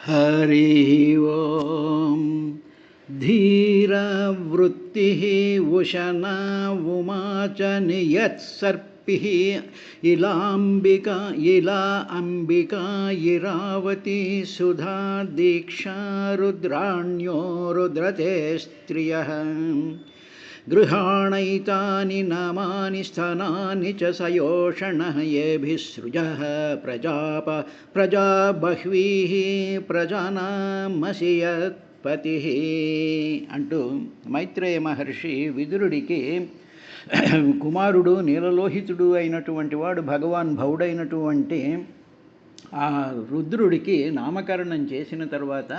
हरि ओम। धीरवृत्तिः उशना उमा च नियत्सर्पिः इलाम्बिका इला अंबिका इरावती सुधा दीक्षा रुद्राण्यो रुद्रते स्त्रियः गृहाणैतानि नामानि स्थानानि च सयोषणः येभिः सृजः प्रजा बह्वीः प्रजानामसि यत्पतिः అంటూ మైత్రేయ మహర్షి విదురుడికి కుమారుడు నీలలోహితుడు అయినటువంటి వాడు భగవాన్ భవుడైనటువంటి ఆ రుద్రుడికి నామకరణం చేసిన తర్వాత,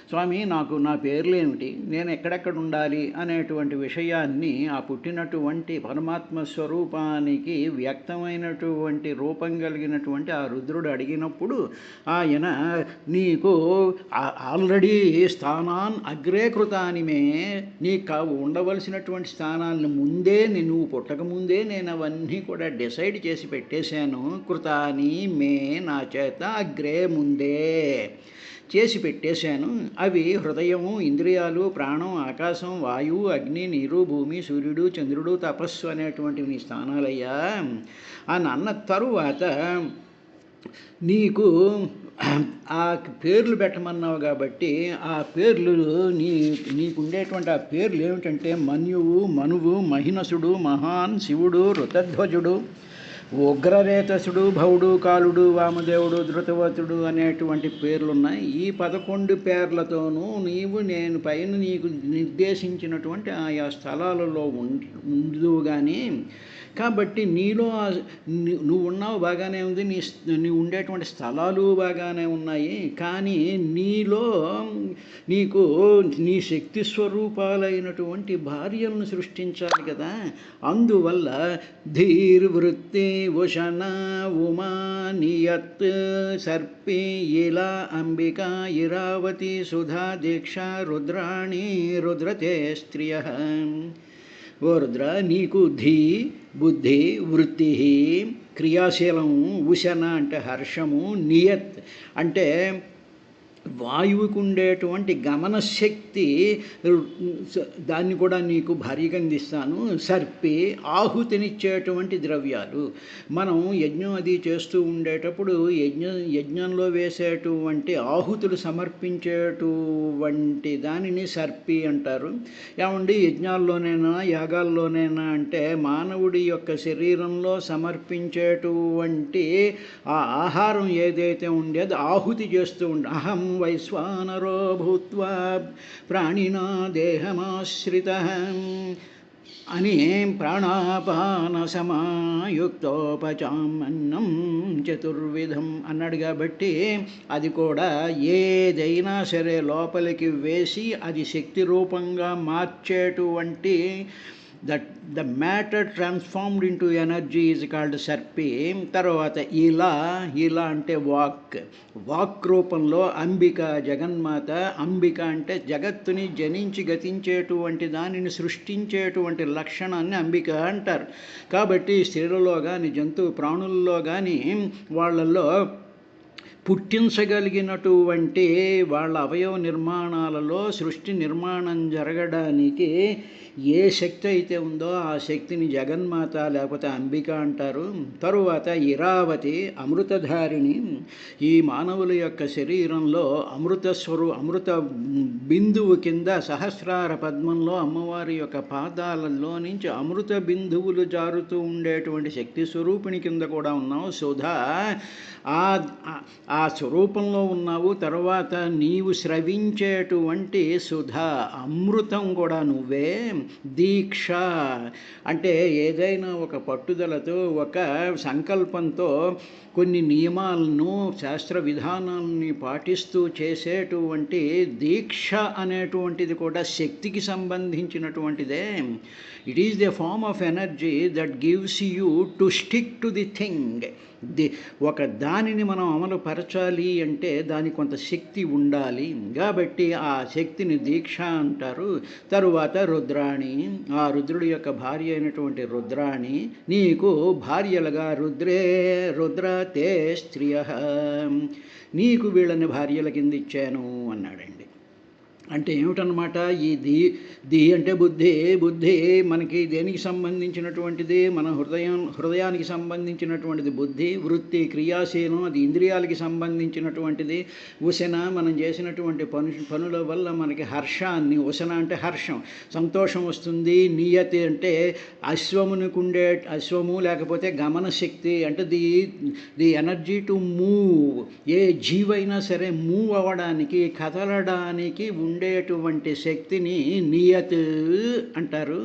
స్వామి నాకు నా పేర్లేమిటి, నేను ఎక్కడెక్కడ ఉండాలి అనేటువంటి విషయాన్ని ఆ పుట్టినటువంటి పరమాత్మ స్వరూపానికి వ్యక్తమైనటువంటి రూపం కలిగినటువంటి ఆ రుద్రుడు అడిగినప్పుడు ఆయన నీకు ఆల్రెడీ స్థానాన్ అగ్రే కృతాని మే, నీకు ఉండవలసినటువంటి స్థానాలను ముందే నువ్వు పుట్టకముందే నేను అవన్నీ కూడా డిసైడ్ చేసి పెట్టేశాను. కృతాని మే నా చేత అగ్రే ముందే చేసి పెట్టేశాను. అవి హృదయము, ఇంద్రియాలు, ప్రాణం, ఆకాశం, వాయువు, అగ్ని, నీరు, భూమి, సూర్యుడు, చంద్రుడు, తపస్సు అనేటువంటివి నీ స్థానాలయ్యా అని అన్న తరువాత నీకు ఆ పేర్లు పెట్టమన్నావు కాబట్టి ఆ పేర్లు నీకుండేటువంటి ఆ పేర్లు ఏమిటంటే మన్యువు, మనువు, మహినసుడు, మహాన్, శివుడు, ఋతధ్వజుడు, ఉగ్రరేతసుడు, భవుడు, కాలుడు, వామదేవుడు, ధృతవతుడు అనేటువంటి పేర్లున్నాయి. ఈ 11 పేర్లతోనూ నేను పైన నీకు నిర్దేశించినటువంటి ఆయా స్థలాలలో ఉందువు కానీ, కాబట్టి నీలో నువ్వు ఉన్నావు బాగానే ఉంది, నీ ఉండేటువంటి స్థలాలు బాగానే ఉన్నాయి, కానీ నీలో నీకు నీ శక్తి స్వరూపాలైనటువంటి భార్యలను సృష్టించాలి కదా. అందువల్ల ధీర్వృత్తి ఉషణ ఉమా నియత్ సర్పి ఇలా అంబిక ఇరావతి సుధా దీక్ష రుద్రాణి రుద్రతే స్త్రియ. ఓ రుద్ర, నీకు ధీ బుద్ధి, వృత్తి, క్రియాశీలము, ఉశన అంటే హర్షము, నియత్ అంటే వాయువుకు ఉండేటువంటి గమనశక్తి, దాన్ని కూడా నీకు భారీగా అందిస్తాను. సర్పి ఆహుతినిచ్చేటువంటి ద్రవ్యాలు. మనం యజ్ఞం అది చేస్తూ ఉండేటప్పుడు యజ్ఞంలో వేసేటువంటి ఆహుతులు సమర్పించేటువంటి దానిని సర్పి అంటారు. ఏమండి యజ్ఞాల్లోనైనా యాగాల్లోనైనా అంటే మానవుడి యొక్క శరీరంలో సమర్పించేటువంటి ఆ ఆహారం ఏదైతే ఉండేది ఆహుతి చేస్తూ అహం వైశ్వానరో భూత్వా ప్రాణినా దేహమాశ్రితః అని ప్రాణాపాన సమాయుక్తోపచామన్నం చతుర్విధం అన్నాడు. కాబట్టి అది కూడా ఏదైనా సరే లోపలికి వేసి అది శక్తి రూపంగా మార్చేటువంటి the matter transformed into energy is called సర్పి. తర్వాత ఇలా అంటే వాక్ రూపంలో అంబిక జగన్మాత. అంబిక అంటే జగత్తుని జనించి గతించేటువంటి దానిని సృష్టించేటువంటి లక్షణాన్ని అంబిక అంటారు. కాబట్టి స్త్రీలలో కానీ జంతువు ప్రాణుల్లో కానీ వాళ్ళల్లో పుట్టించగలిగినటువంటి వాళ్ళ అవయవ నిర్మాణాలలో సృష్టి నిర్మాణం జరగడానికి ఏ శక్తి అయితే ఉందో ఆ శక్తిని జగన్మాత లేకపోతే అంబిక అంటారు. తరువాత ఇరావతి అమృతధారిణి. ఈ మానవుల యొక్క శరీరంలో అమృత బిందువు కింద సహస్రార పద్మంలో అమ్మవారి యొక్క పాదాలలో నుంచి అమృత బిందువులు జారుతూ ఉండేటువంటి శక్తి స్వరూపిణి కింద కూడా ఉన్నావు. సుధా ఆ స్వరూపంలో ఉన్నావు. తర్వాత నీవు స్రవించేటువంటి సుధా అమృతం కూడా నువ్వే. దీక్ష అంటే ఏదైనా ఒక పట్టుదలతో ఒక సంకల్పంతో కొన్ని నియమాలను శాస్త్ర విధానాలని పాటిస్తూ చేసేటువంటి దీక్ష అనేటువంటిది కూడా శక్తికి సంబంధించినటువంటిదే. It is the form of energy that gives you to stick to the thing. ఒక దానిని మనం అమలుపరచాలి అంటే దానికి కొంత శక్తి ఉండాలి. కాబట్టి ఆ శక్తిని దీక్ష అంటారు. తరువాత రుద్రాణి, ఆ రుద్రుడి యొక్క భార్య అయినటువంటి రుద్రాణి నీకు భార్యలుగా రుద్ర తే స్త్రియః, నీకు వీళ్ళని భార్యల కింద ఇచ్చాను అన్నాడండి. అంటే ఏమిటన్నమాట, ఈ ది అంటే బుద్ధి మనకి దేనికి సంబంధించినటువంటిది, మన హృదయానికి సంబంధించినటువంటిది బుద్ధి. వృత్తి క్రియాశీలం, అది ఇంద్రియాలకి సంబంధించినటువంటిది. ఉశన మనం చేసినటువంటి పనుల వల్ల మనకి హర్షాన్ని, ఉశన అంటే హర్షం, సంతోషం వస్తుంది. నియతి అంటే అశ్వము లేకపోతే గమన శక్తి, అంటే ది ఎనర్జీ టు మూవ్. ఏ జీవైనా సరే మూవ్ అవ్వడానికి, కదలడానికి ఉండేటువంటి శక్తిని నియత్ అంటారు.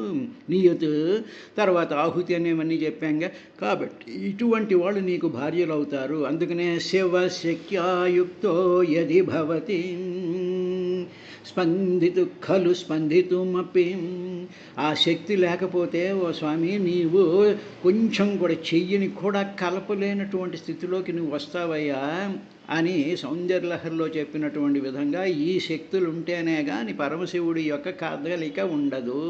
నియత్ తర్వాత ఆహుతి అనేవన్నీ చెప్పాంగా. కాబట్టి ఇటువంటి వాళ్ళు నీకు భార్యలు అవుతారు. అందుకనే శివశక్యాయుక్తో యది భవతి స్పందితుమపి, ఆ శక్తి లేకపోతే ఓ స్వామి నీవు కొంచెం కూడా చెయ్యిని కూడా కలపలేనటువంటి స్థితిలోకి నువ్వు వస్తావయ్యా అని సౌందర్యలహరిలో చెప్పినటువంటి విధంగా ఈ శక్తులు ఉంటేనే కానీ పరమశివుడి యొక్క కదలిక ఉండదు.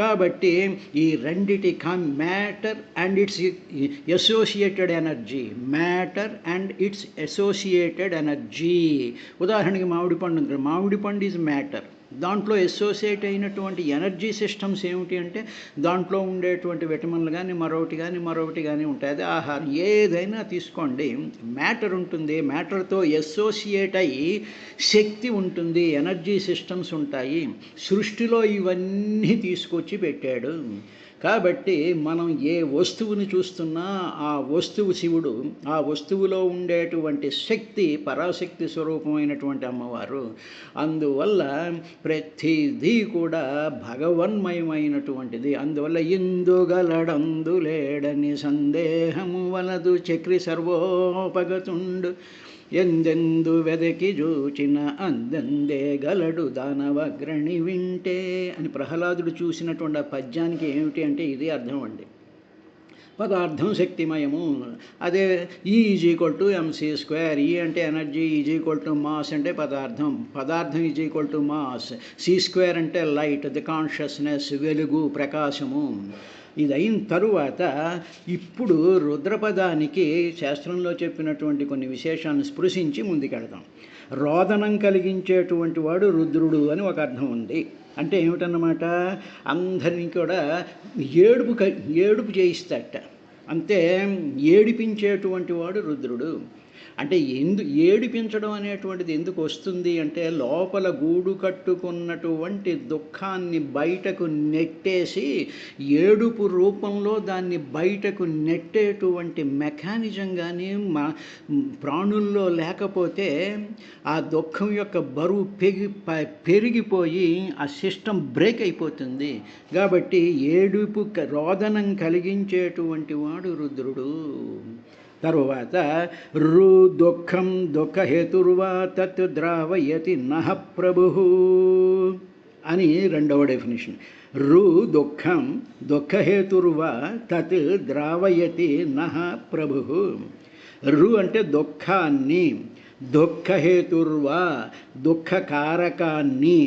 కాబట్టి ఈ రెండిటి matter and it's associated energy, matter and it's associated energy. ఉదాహరణకి మామిడి పండు ఈజ్ మ్యాటర్, దాంట్లో అసోసియేట్ అయినటువంటి ఎనర్జీ సిస్టమ్స్ ఏమిటి అంటే దాంట్లో ఉండేటువంటి విటమిన్లు కానీ మరొకటి కానీ ఉంటాయి. అది ఆహారం ఏదైనా తీసుకోండి, మ్యాటర్ ఉంటుంది, మ్యాటర్తో అసోసియేట్ అయ్యి శక్తి ఉంటుంది, ఎనర్జీ సిస్టమ్స్ ఉంటాయి. సృష్టిలో ఇవన్నీ తీసుకొచ్చి పెట్టాడు. కాబట్టి మనం ఏ వస్తువుని చూస్తున్నా ఆ వస్తువు శివుడు, ఆ వస్తువులో ఉండేటువంటి శక్తి పరాశక్తి స్వరూపమైనటువంటి అమ్మవారు. అందువల్ల ప్రతిదీ కూడా భగవన్మయమైనటువంటిది. అందువల్ల ఇందుగలడందు లేడని సందేహము వలదు చక్రి సర్వోపగతుండు, ఎందెందు వెదకి జూచిన అందందే గలడు దానవగ్రణి వింటే అని ప్రహ్లాదుడు చూసినటువంటి ఆ పద్యానికి ఏమిటి అంటే ఇది అర్థం అండి. పదార్థం శక్తిమయము, అదే E=mc². ఈ అంటే ఎనర్జీ, మాస్ అంటే పదార్థం మాస్, C² అంటే లైట్, ది కాన్షియస్నెస్, వెలుగు, ప్రకాశము. ఇది అయిన తరువాత ఇప్పుడు రుద్రపదానికి శాస్త్రంలో చెప్పినటువంటి కొన్ని విశేషాలను స్పృశించి ముందుకెడదాం. రోదనం కలిగించేటువంటి వాడు రుద్రుడు అని ఒక అర్థం ఉంది. అంటే ఏమిటన్నమాట, అందరినీ కూడా ఏడుపు చేయిస్తాట. అంతే, ఏడిపించేటువంటి వాడు రుద్రుడు. అంటే ఏడిపించడం అనేటువంటిది ఎందుకు వస్తుంది అంటే లోపల గూడు కట్టుకున్నటువంటి దుఃఖాన్ని బయటకు నెట్టేసి ఏడుపు రూపంలో దాన్ని బయటకు నెట్టేటువంటి మెకానిజం కానీ ప్రాణుల్లో లేకపోతే ఆ దుఃఖం యొక్క బరువు పెరిగిపోయి ఆ సిస్టమ్ బ్రేక్ అయిపోతుంది. కాబట్టి రోదనం కలిగించేటువంటి వాడు రుద్రుడు. తరువాత దుఃఖం దుఃఖహేతుర్వా తత్ ద్రావయతి నః ప్రభుః అని రెండవ డెఫినేషన్. దుఃఖం దుఃఖహేతుర్వా తత్ ద్రావయతి నః ప్రభుః. అంటే దుఃఖాన్ని, దుఃఖహేతుర్వా దుఃఖకారకాన్ని,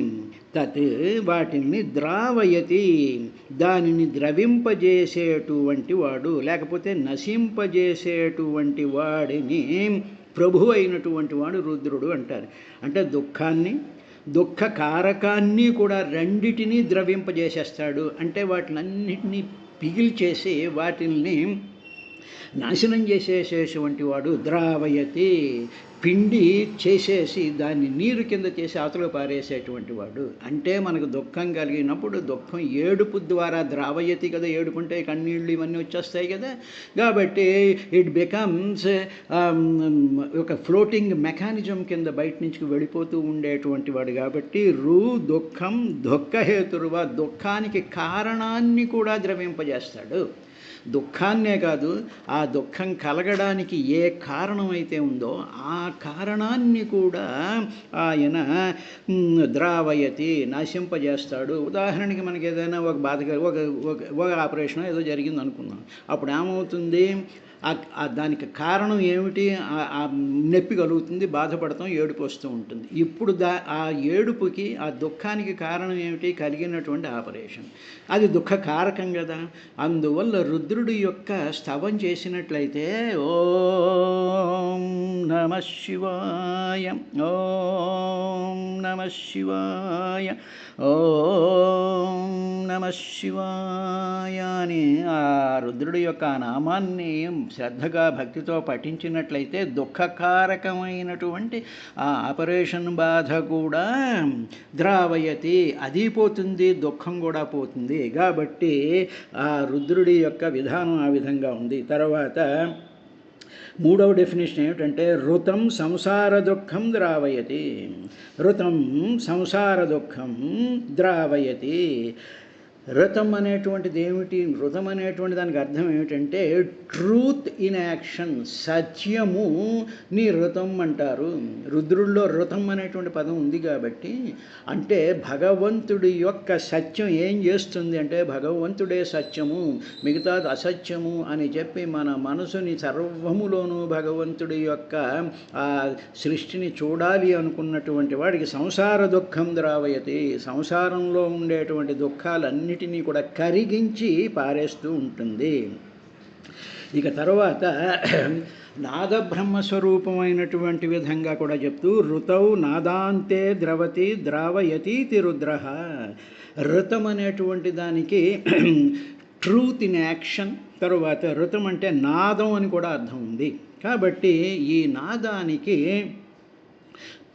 తత్ వాటిని ద్రావయతి దానిని ద్రవింపజేసేటువంటి వాడు లేకపోతే నశింపజేసేటువంటి వాడిని ప్రభు అయినటువంటి వాడు రుద్రుడు అంటారు. అంటే దుఃఖాన్ని, దుఃఖకారకాన్ని కూడా రెండిటినీ ద్రవింపజేసేస్తాడు. అంటే వాటినన్నిటినీ పిగిల్చేసి వాటిని నాశనం చేసేసేటువంటి వాడు. ద్రావయతి పిండి చేసేసి దాన్ని నీరు కింద చేసి అవతల పారేసేటువంటి వాడు. అంటే మనకు దుఃఖం కలిగినప్పుడు దుఃఖం ఏడుపు ద్వారా ద్రావయతి కదా, ఏడుపుంటే కన్నీళ్ళు ఇవన్నీ వచ్చేస్తాయి కదా. కాబట్టి ఇట్ బికమ్స్ ఒక ఫ్లోటింగ్ మెకానిజం కింద బయట నుంచి వెళ్ళిపోతూ ఉండేటువంటి వాడు. కాబట్టి దుఃఖం దుఃఖహేతుర్వా దుఃఖానికి కారణాన్ని కూడా ద్రవింపజేస్తాడు. దుఃఖాన్నే కాదు, ఆ దుఃఖం కలగడానికి ఏ కారణమైతే ఉందో ఆ కారణాన్ని కూడా ఆయన ద్రావయతి నశింపజేస్తాడు. ఉదాహరణకి మనకి ఏదైనా ఒక బాధ, ఒక ఆపరేషన్ ఏదో జరిగింది అనుకుందాం. అప్పుడు ఏమవుతుంది, దానికి కారణం ఏమిటి? ఆ నొప్పి కలుగుతుంది, బాధపడతాం, ఏడుపు వస్తూ ఉంటుంది. ఇప్పుడు ఆ ఏడుపుకి, ఆ దుఃఖానికి కారణం ఏమిటి? కలిగినటువంటి ఆపరేషన్. అది దుఃఖకారకం కదా. అందువల్ల రుద్రుడి యొక్క స్తవం చేసినట్లయితే ఓం నమ శివాయ, ఓం నమ శివాయ, ఓం నమ శివాయ అని ఆ రుద్రుడి యొక్క నామాన్ని శ్రద్ధగా భక్తితో పఠించినట్లయితే దుఃఖకారకమైనటువంటి ఆ ఆపరేషన్ బాధ కూడా ద్రావయతి, అది పోతుంది, దుఃఖం కూడా పోతుంది. కాబట్టి ఆ రుద్రుడి యొక్క విధానం ఆ విధంగా ఉంది. తర్వాత మూడవ డెఫినేషన్ ఏమిటంటే ఋతం సంసార దుఃఖం ద్రావయతి. ఋతం సంసార దుఃఖం ద్రావయతి. ఋతం అనేటువంటిది ఏమిటి? ఋతం అనేటువంటి దానికి అర్థం ఏమిటంటే ట్రూత్ ఇన్ యాక్షన్, సత్యము ని ఋతం అంటారు. రుద్రుల్లో ఋతం అనేటువంటి పదం ఉంది కాబట్టి, అంటే భగవంతుడి యొక్క సత్యం ఏం చేస్తుంది అంటే భగవంతుడే సత్యము, మిగతాది అసత్యము అని చెప్పి మన మనసుని సర్వములోనూ భగవంతుడి యొక్క ఆ సృష్టిని చూడాలి అనుకున్నటువంటి వాడికి సంసార దుఃఖం ద్రావయతి. సంసారంలో ఉండేటువంటి దుఃఖాలన్నీ కూడా కరిగించి పారేస్తూ ఉంటుంది. ఇక తర్వాత నాదబ్రహ్మస్వరూపమైనటువంటి విధంగా కూడా చెప్తూ ఋతౌ నాదాంతే ద్రవతి ద్రావయతీతి రుద్ర. ఋతం అనేటువంటి దానికి ట్రూత్ ఇన్ యాక్షన్, తరువాత ఋతం అంటే నాదం అని కూడా అర్థం ఉంది. కాబట్టి ఈ నాదానికి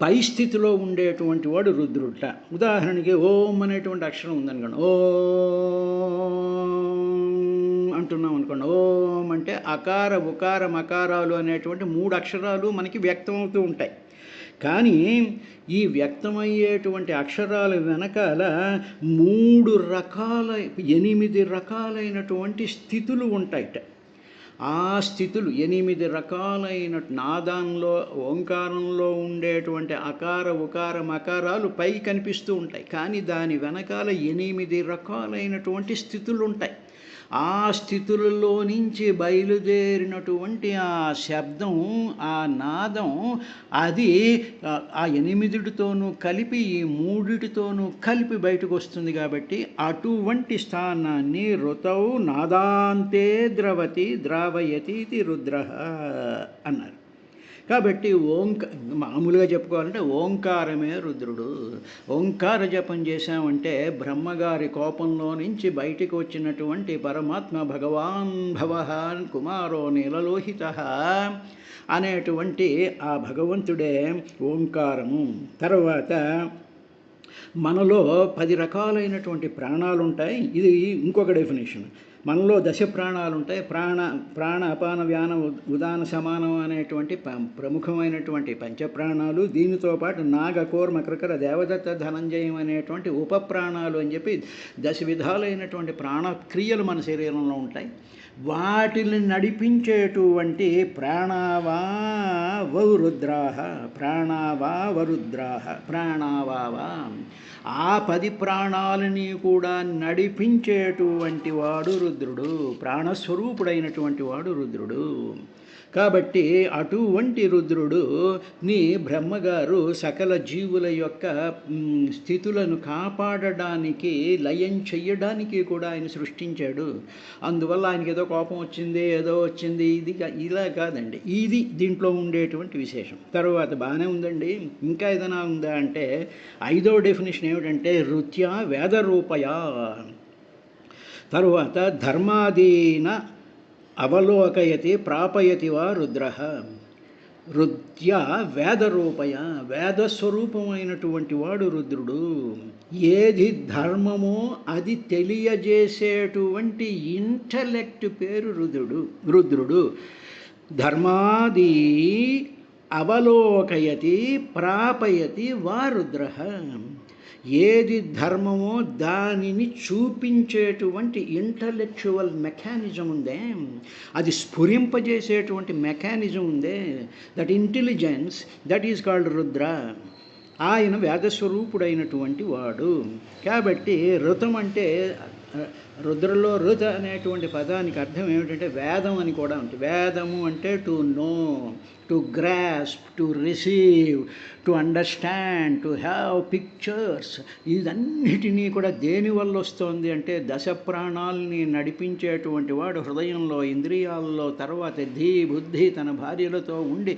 పై స్థితిలో ఉండేటువంటి వాడు రుద్రుట. ఉదాహరణకి ఓం అనేటువంటి అక్షరం ఉందనుకోండి, ఓం అంటున్నాం అనుకోండి. ఓం అంటే అకార ఉకార మకారాలు అనేటువంటి 3 అక్షరాలు మనకి వ్యక్తమవుతూ ఉంటాయి. కానీ ఈ వ్యక్తమయ్యేటువంటి అక్షరాల వెనకాల 8 రకాలైనటువంటి స్థితులు ఉంటాయట. ఆ స్థితులు 8 రకాలైన నాదంలో, ఓంకారంలో ఉండేటువంటి అకార ఉకార మకారాలు పైకి కనిపిస్తూ ఉంటాయి. కానీ దాని వెనకాల 8 రకాలైనటువంటి స్థితులు ఉంటాయి. ఆ స్థితులలో నుంచి బయలుదేరినటువంటి ఆ శబ్దం, ఆ నాదం, అది ఆ 8తోనూ కలిపి ఈ 3తోనూ కలిపి బయటకు వస్తుంది. కాబట్టి అటువంటి స్థానాన్ని ఋతౌ నాదాంతే ద్రవతి ద్రావయతీతి రుద్ర అన్నారు. కాబట్టి మామూలుగా చెప్పుకోవాలంటే ఓంకారమే రుద్రుడు. ఓంకార జపం చేశామంటే బ్రహ్మగారి కోపంలో నుంచి బయటికి వచ్చినటువంటి పరమాత్మ భగవాన్ భవః కుమారో నీలలోహిత అనేటువంటి ఆ భగవంతుడే ఓంకారము. తర్వాత మనలో 10 రకాలైనటువంటి ప్రాణాలు ఉంటాయి. ఇది ఇంకొక డెఫినేషన్. మనలో 10 ప్రాణాలు ఉంటాయి. ప్రాణ అపాన వ్యాన ఉదాన సమానం అనేటువంటి ప్రముఖమైనటువంటి పంచప్రాణాలు. దీనితో పాటు నాగ కూర్మ కృకర దేవదత్త ధనంజయం అనేటువంటి ఉపప్రాణాలు అని చెప్పి 10 విధాలైనటువంటి ప్రాణక్రియలు మన శరీరంలో ఉంటాయి. వాటిని నడిపించేటువంటి ప్రాణావా వరుద్రాహ, ప్రాణావా వరుద్రాహ, ప్రాణావావా, ఆ 10 ప్రాణాలని కూడా నడిపించేటువంటి వాడు రుద్రుడు, ప్రాణస్వరూపుడైనటువంటి వాడు రుద్రుడు. కాబట్టి అటువంటి రుద్రుడు నీ బ్రహ్మగారు సకల జీవుల యొక్క స్థితులను కాపాడడానికి, లయం చెయ్యడానికి కూడా ఆయన సృష్టించాడు. అందువల్ల ఆయనకి ఏదో కోపం వచ్చింది, ఏదో వచ్చింది, ఇది ఇలా కాదండి. ఇది దీంట్లో ఉండేటువంటి విశేషం. తర్వాత బాగానే ఉందండి, ఇంకా ఏదైనా ఉందా అంటే 5వ డెఫినేషన్ ఏమిటంటే రుత్యా వేదరూపయా. తరువాత ధర్మాదీన అవలోకయతి ప్రాపయతి వా రుద్ర. రుద్య వేదరూపయ, వేదస్వరూపమైనటువంటి వాడు రుద్రుడు. ఏది ధర్మమో అది తెలియజేసేటువంటి ఇంటలెక్ట్ పేరు రుద్రుడు. ధర్మాది అవలోకయతి ప్రాపయతి వా రుద్ర. ఏది ధర్మమో దానిని చూపించేటువంటి ఇంటలెక్చువల్ మెకానిజం ఉందే, అది స్ఫురింపజేసేటువంటి మెకానిజం ఉందే, that intelligence, that is called Rudra. ఆయన వేదస్వరూపుడైనటువంటి వాడు. కాబట్టి ఋతం అంటే రుద్రలో రుత అనేటువంటి పదానికి అర్థం ఏమిటంటే వేదం అని కూడా ఉంటుంది. వేదము అంటే to know, to grasp, to receive, to understand, to have pictures. ఇదన్నిటినీ కూడా దేనివల్ల వస్తుంది అంటే దశ ప్రాణాలని నడిపించేటువంటి వాడు హృదయంలో, ఇంద్రియాలలో, తర్వాత బుద్ధి తన భార్యలతో ఉండి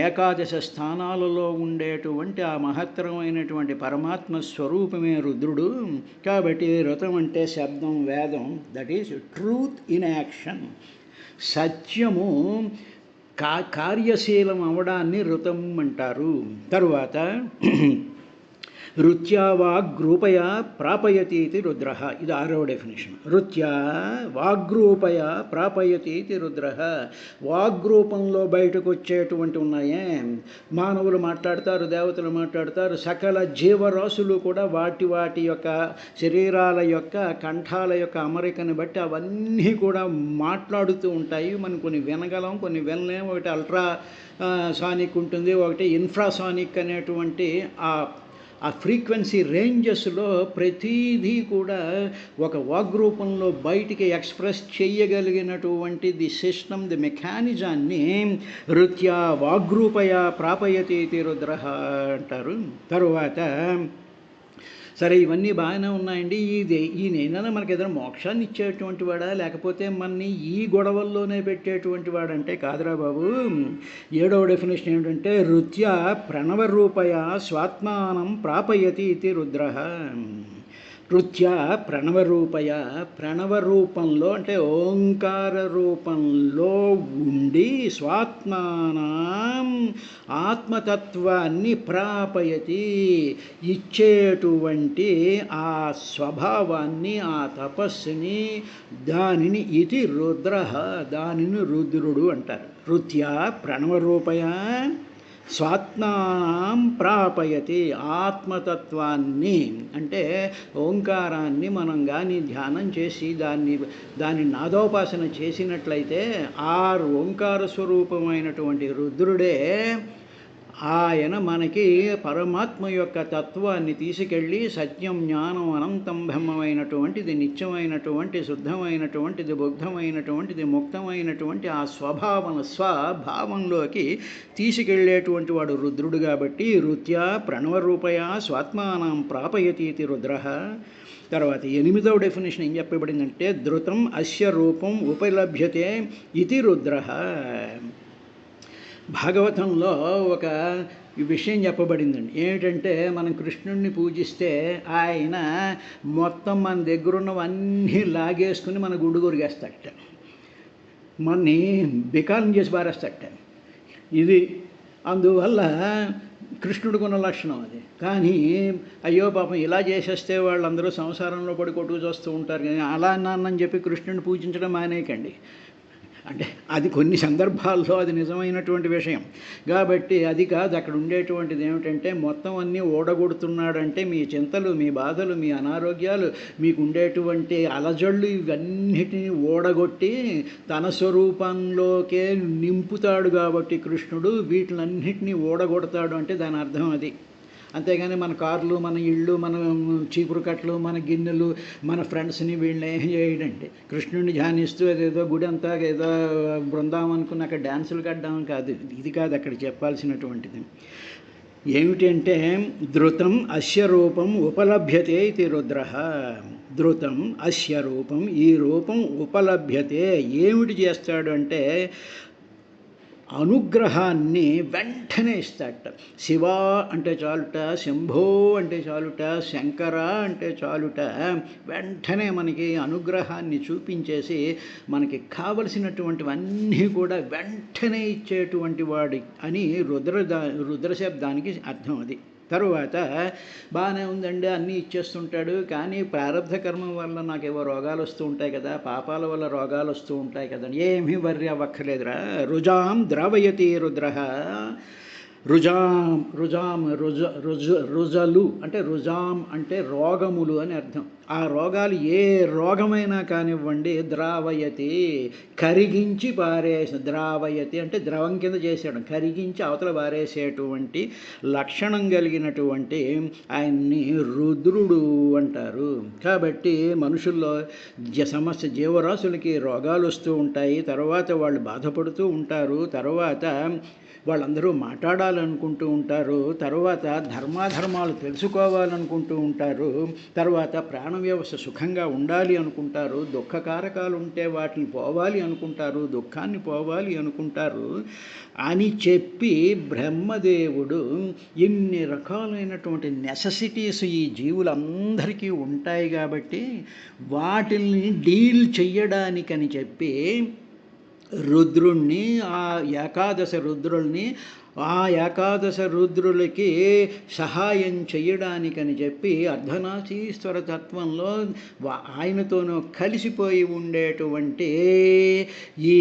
ఏకాదశ స్థానాలలో ఉండేటువంటి ఆ మహత్తరమైనటువంటి పరమాత్మ స్వరూపమే రుద్రుడు. కాబట్టి రుతం అంటే శబ్దం, వేదం, that is truth in action. సత్యము కార్యశీలం అవడాన్ని రుతం అంటారు. తరువాత రుత్యా వాగ్రూపయా ప్రాపయతీతి రుద్ర. ఇది 6వ డెఫినేషన్. రుత్యా వాగ్రూపయా ప్రాపయతీతి రుద్ర. వాగ్రూపంలో బయటకు వచ్చేటువంటి ఉన్నాయే, మానవులు మాట్లాడతారు, దేవతలు మాట్లాడతారు, సకల జీవరాశులు కూడా వాటి వాటి యొక్క శరీరాల యొక్క కంఠాల యొక్క అమరికను బట్టి అవన్నీ కూడా మాట్లాడుతూ ఉంటాయి. మనం కొన్ని వినగలం, కొన్ని వినలేం. ఒకటి అల్ట్రా సానిక్ ఉంటుంది, ఒకటి ఇన్ఫ్రాసానిక్ అనేటువంటి ఆ ఫ్రీక్వెన్సీ రేంజెస్లో ప్రతిదీ కూడా ఒక వాగ్రూపంలో బయటికి ఎక్స్ప్రెస్ చేయగలిగినటువంటి ది సిస్టమ్, ది మెకానిజాన్ని రుత్యా వాగ్రూపయా ప్రాపయతీతి రుద్ర అంటారు. తరువాత సరే, ఇవన్నీ బాగానే ఉన్నాయండి. ఈయన మనకి ఏదైనా మోక్షాన్ని ఇచ్చేటువంటి వాడా, లేకపోతే మనని ఈ గొడవల్లోనే పెట్టేటువంటి వాడంటే కాదురా బాబు. 7వ డెఫినేషన్ ఏమిటంటే రుత్యా ప్రణవరూపయ స్వాత్మానం ప్రాపయతి ఇది రుద్ర. రుత్యా ప్రణవరూపయ, ప్రణవరూపంలో అంటే ఓంకార రూపంలో ఉండి స్వాత్మానం ఆత్మతత్వాన్ని ప్రాపయతి ఇచ్చేటువంటి ఆ స్వభావాన్ని, ఆ తపస్సుని, దానిని ఇది రుద్ర, దానిని రుద్రుడు అంటారు. రుత్యా ప్రణవరూపయ స్వాత్మానం ప్రాపయతి, ఆత్మతత్వాన్ని అంటే ఓంకారాన్ని మనం కానీ ధ్యానం చేసి దాన్ని నాదోపాసన చేసినట్లయితే ఆ ఓంకార స్వరూపమైనటువంటి రుద్రుడే ఆయన మనకి పరమాత్మ యొక్క తత్వాన్ని తీసుకెళ్ళి సత్యం, జ్ఞానం, అనంతం బ్రహ్మమైనటువంటిది, నిత్యమైనటువంటి, శుద్ధమైనటువంటిది, బుద్ధమైనటువంటిది, ముక్తమైనటువంటి ఆ స్వభావంలోకి తీసుకెళ్ళేటువంటి వాడు రుద్రుడు. కాబట్టి రుత్యా ప్రణవరూపయ స్వాత్మానం ప్రాపయతీతి రుద్ర. తర్వాత 8వ డెఫినేషన్ ఏం చెప్పబడిందంటే ధృతం అస్య రూపం ఉపలభ్యతే ఇది రుద్ర. భాగవతంలో ఒక విషయం చెప్పబడిందండి. ఏమిటంటే మనం కృష్ణుడిని పూజిస్తే ఆయన మొత్తం మన దగ్గరున్నవన్నీ లాగేసుకుని మన గుండు కొరిగేస్తాడట, మనని బికాలం చేసి పారేస్తాడట. ఇది అందువల్ల కృష్ణుడికి ఉన్న లక్షణం అది. కానీ అయ్యో పాపం ఇలా చేసేస్తే వాళ్ళందరూ సంసారంలో పడి కొట్టుకు చూస్తూ ఉంటారు. కానీ అలా అన్నానని చెప్పి కృష్ణుడిని పూజించడం మానేయకండి. అంటే అది కొన్ని సందర్భాల్లో అది నిజమైనటువంటి విషయం. కాబట్టి అది కాదు. అక్కడ ఉండేటువంటిది ఏమిటంటే మొత్తం అన్నీ ఓడగొడుతున్నాడంటే మీ చింతలు, మీ బాధలు, మీ అనారోగ్యాలు, మీకు ఉండేటువంటి అలజళ్ళు ఇవన్నిటినీ ఓడగొట్టి తన స్వరూపంలోకే నింపుతాడు. కాబట్టి కృష్ణుడు వీటిలన్నిటినీ ఓడగొడతాడు అంటే దాని అర్థం అది. అంతేగాని మన కార్లు, మన ఇళ్ళు, మన చీపురు కట్టలు, మన గిన్నెలు, మన ఫ్రెండ్స్ని వీళ్ళని ఏం చేయడండి. కృష్ణుడిని ధ్యానిస్తూ అదేదో గుడి అంతా ఏదో బృందాం అనుకుని అక్కడ డ్యాన్సులు కట్టడం కాదు. ఇది కాదు అక్కడ చెప్పాల్సినటువంటిది. ఏమిటంటే ధృతం అస్య రూపం ఉపలభ్యతే ఇది రుద్ర. ధృతం అస్య రూపం, ఈ రూపం ఉపలభ్యతే. ఏమిటి చేస్తాడు అంటే అనుగ్రహాన్ని వెంటనే ఇస్తాడట. శివ అంటే చాలుట, శంభో అంటే చాలుట, శంకర అంటే చాలుట, వెంటనే మనకి అనుగ్రహాన్ని చూపించేసి మనకి కావలసినటువంటివన్నీ కూడా వెంటనే ఇచ్చేటువంటి వాడి అని రుద్రశబ్దానికి అర్థం అది. తరువాత బాగానే ఉందండి, అన్నీ ఇచ్చేస్తుంటాడు, కానీ ప్రారంధ కర్మం వల్ల నాకేవో రోగాలు వస్తూ ఉంటాయి కదా, పాపాల వల్ల రోగాలు వస్తూ ఉంటాయి కదా, ఏమీ వర్రి అవ్వక్కర్లేదురా. రుజాం ద్రావయతి రుద్ర. రుజాం రుజాం రుజ రుజ రుజలు అంటే రుజాం అంటే రోగములు అని అర్థం. ఆ రోగాలు ఏ రోగమైనా కానివ్వండి, ద్రావయతి, కరిగించి ద్రావయతి అంటే ద్రవం కింద చేసేయడం, కరిగించి అవతల పారేసేటువంటి లక్షణం కలిగినటువంటి ఆయన్ని రుద్రుడు అంటారు. కాబట్టి మనుషుల్లో సమస్య జీవరాశులకి రోగాలు వస్తూ ఉంటాయి, తర్వాత వాళ్ళు బాధపడుతూ ఉంటారు, తర్వాత వాళ్ళందరూ మాట్లాడాలనుకుంటూ ఉంటారు, తర్వాత ధర్మాధర్మాలు తెలుసుకోవాలనుకుంటూ ఉంటారు, తర్వాత ప్రాణ వ్యవస్థ సుఖంగా ఉండాలి అనుకుంటారు, దుఃఖకారకాలు ఉంటే వాటిని పోవాలి అనుకుంటారు, దుఃఖాన్ని పోవాలి అనుకుంటారు అని చెప్పి బ్రహ్మదేవుడు ఇన్ని రకాలైనటువంటి నెససిటీస్ ఈ జీవులందరికీ ఉంటాయి కాబట్టి వాటిల్ని డీల్ చెయ్యడానికని చెప్పి రుద్రుణ్ణి, ఆ ఏకాదశ రుద్రుల్ని, ఆ ఏకాదశ రుద్రులకి సహాయం చెయ్యడానికని చెప్పి అర్ధనారీశ్వర తత్వంలో ఆయనతోనూ కలిసిపోయి ఉండేటువంటి ఈ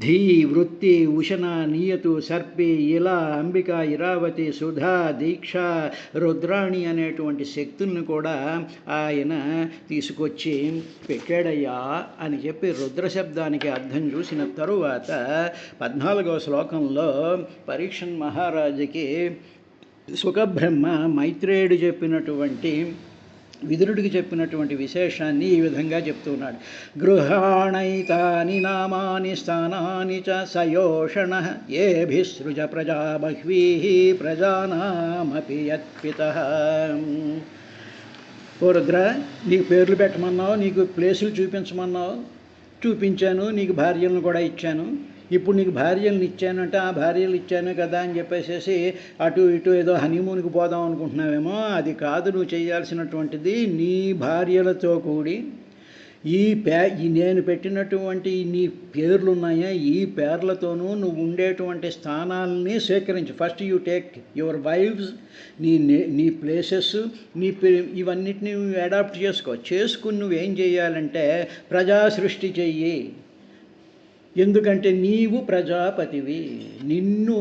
ధీ, వృత్తి, ఉషణ, నియతు, సర్పి, ఇలా, అంబిక, ఇరావతి, సుధా, దీక్ష, రుద్రాణి అనేటువంటి శక్తుల్ని కూడా ఆయన తీసుకొచ్చి పెట్టాడయ్యా అని చెప్పి రుద్ర శబ్దానికి అర్థం చూసిన తరువాత 14వ శ్లోకంలో పరీక్షన్ మహారాజుకి సుఖబ్రహ్మ మైత్రేయుడు చెప్పినటువంటి, విదురుడికి చెప్పినటువంటి విశేషాన్ని ఈ విధంగా చెప్తున్నాడు. గృహాణైతాని నామాని స్థానాని చ సయోషణ ఏభిసృజ ప్రజా బహ్వీః ప్రజానామపి యత్పితః. ఓ రుద్ర, నీకు పేర్లు పెట్టమన్నావు, నీకు ప్లేసులు చూపించమన్నావు, చూపించాను, నీకు భార్యలను కూడా ఇచ్చాను, ఇప్పుడు నీకు భార్యలను ఇచ్చాను అంటే ఆ భార్యలు ఇచ్చాను కదా అని చెప్పేసి అటు ఇటు ఏదో హనీమూన్కి పోదాం అనుకుంటున్నావేమో, అది కాదు నువ్వు చేయాల్సినటువంటిది. నీ భార్యలతో కూడి ఈ నేను పెట్టినటువంటి నీ పేర్లు ఉన్నాయా, ఈ పేర్లతోనూ నువ్వు ఉండేటువంటి స్థానాలని స్వీకరించి, first you take your wives, నీ ప్లేసెస్, ఇవన్నిటిని నువ్వు అడాప్ట్ చేసుకుని నువ్వేం చేయాలంటే ప్రజా సృష్టి చెయ్యి. ఎందుకంటే నీవు ప్రజాపతివి, నిన్ను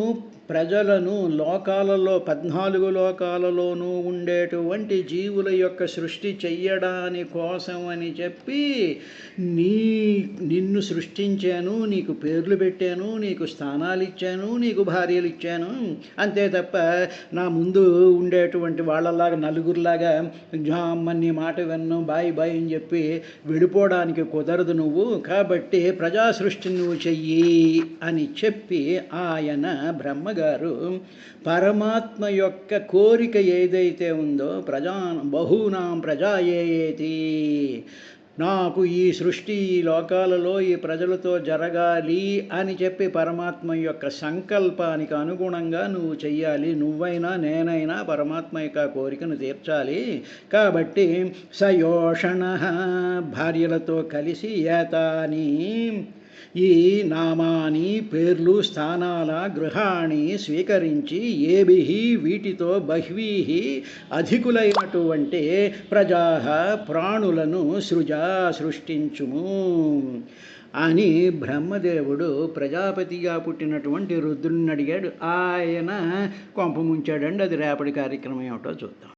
ప్రజలను లోకాలలో 14 లోకాలలోనూ ఉండేటువంటి జీవుల యొక్క సృష్టి చెయ్యడాని కోసం అని చెప్పి నిన్ను సృష్టించాను, నీకు పేర్లు పెట్టాను, నీకు స్థానాలు ఇచ్చాను, నీకు భార్యలు ఇచ్చాను. అంతే తప్ప నా ముందు ఉండేటువంటి వాళ్ళలాగా నలుగురిలాగా జామ్మని మాట విన్ను బాయ్ బాయ్ అని చెప్పి వెళ్ళిపోవడానికి కుదరదు నువ్వు. కాబట్టి ప్రజా సృష్టిని నువ్వు చెయ్యి అని చెప్పి ఆయన బ్రహ్మగారు పరమాత్మ యొక్క కోరిక ఏదైతే ఉందో, బహూనాం ప్రజాయేతి, నాకు ఈ సృష్టి ఈ లోకాలలో ఈ ప్రజలతో జరగాలి అని చెప్పి పరమాత్మ యొక్క సంకల్పానికి అనుగుణంగా నువ్వు చెయ్యాలి. నువ్వైనా నేనైనా పరమాత్మ యొక్క కోరికను తీర్చాలి. కాబట్టి సయోషణ, భార్యలతో కలిసి, ఏతాని, ఈ నామాని, పేర్లు, స్థానాల, గృహాన్ని స్వీకరించి, ఏభిః, వీటితో, బహ్వీః, అధికులైనటువంటి ప్రజా, ప్రాణులను సృష్టించుము అని బ్రహ్మదేవుడు ప్రజాపతిగా పుట్టినటువంటి రుద్రుడిని అడిగాడు. ఆయన కొంప ముంచాడండి. అది రేపటి కార్యక్రమం ఏమిటో చూద్దాం.